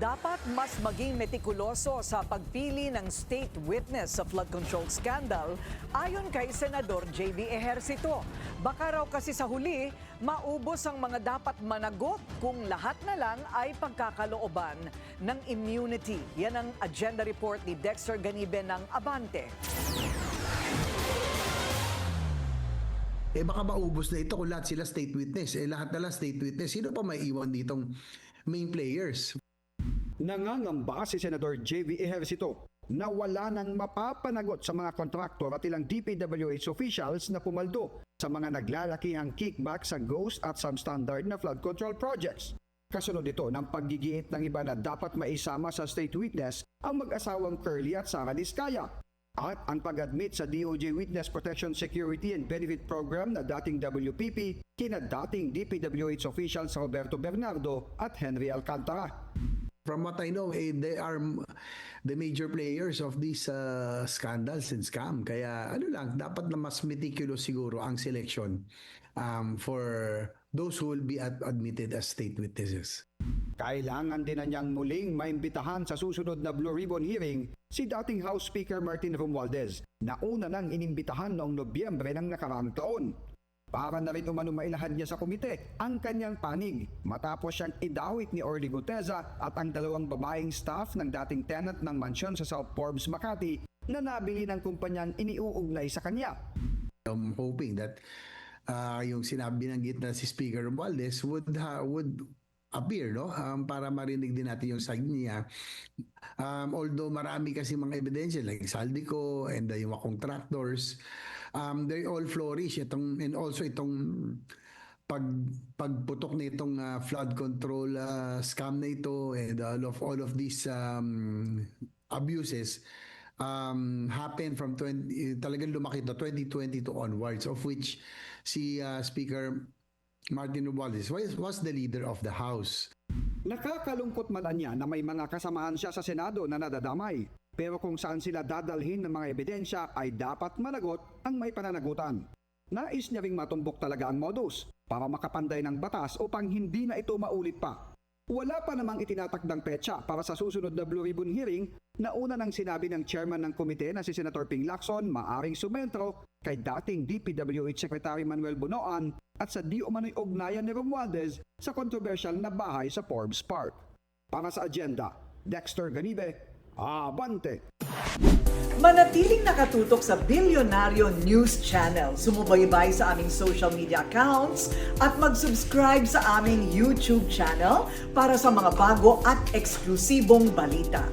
Dapat mas maging metikuloso sa pagpili ng state witness sa flood control scandal ayon kay Senador JV Ejercito. Baka raw kasi sa huli, maubos ang mga dapat managot kung lahat na lang ay pagkakalooban ng immunity. Yan ang agenda report ni Dexter Ganibe ng Abante. Baka maubos na ito kung lahat sila state witness. Lahat na lang state witness. Sino pa may iwan ditong main players? Nangangamba si Senador JV Ejercito na wala nang mapapanagot sa mga kontraktor at ilang DPWH officials na pumaldo sa mga naglalakihang kickback sa ghost at substandard na flood control projects. Kasunod ito ng paggigiit ng iba na dapat maisama sa state witness ang mag-asawang Curly at Sara Diskaya. At ang pag-admit sa DOJ Witness Protection Security and Benefit Program na dating WPP kina dating DPWH officials Roberto Bernardo at Henry Alcantara. From what I know, they are the major players of these scandals and scam. Kaya dapat na mas meticulous siguro ang selection for those who will be admitted as state witnesses. Kailangan din na niyang muling maimbitahan sa susunod na Blue Ribbon hearing si dating House Speaker Martin Romualdez na una nang inimbitahan noong Nobyembre ng nakaraang taon. Para na rin umano mailahad niya sa komite ang kanyang panig matapos siyang idawit ni Orly Guteza at ang dalawang babaeng staff ng dating tenant ng mansyon sa South Forbes, Makati na nabili ng kumpanyang iniuugnay sa kanya. I'm hoping that yung sinabi ng gitna si Speaker Romualdez would appear, no? Para marinig din natin yung side niya. Although marami kasi mga ebidensya like Saldico and yung mga contractors, they all flourish and also itong pagputok nitong flood control scam na ito and all of these abuses happen from talagang lumaki to 2022 onwards, of which si Speaker Martin Romualdez was the leader of the House. Nakakalungkot man niya na may mga kasamahan siya sa Senado na nadadamay. Pero kung saan sila dadalhin ng mga ebidensya ay dapat managot ang may pananagutan. Nais niya ring matumbok talaga ang modus para makapanday ng batas upang hindi na ito maulit pa. Wala pa namang itinatakdang petsa para sa susunod na Blue Ribbon hearing na una nang sinabi ng chairman ng komite na si Senator Ping Lacson maaring sumentro kay dating DPWH Secretary Manuel Bunoan at sa di umano'y ugnayan ni Romualdez sa kontrobersyal na bahay sa Forbes Park. Para sa agenda, Dexter Ganibe, Abante! Manatiling nakatutok sa Bilyonaryo News Channel. Sumubaybay sa aming social media accounts at mag-subscribe sa aming YouTube channel para sa mga bago at eksklusibong balita.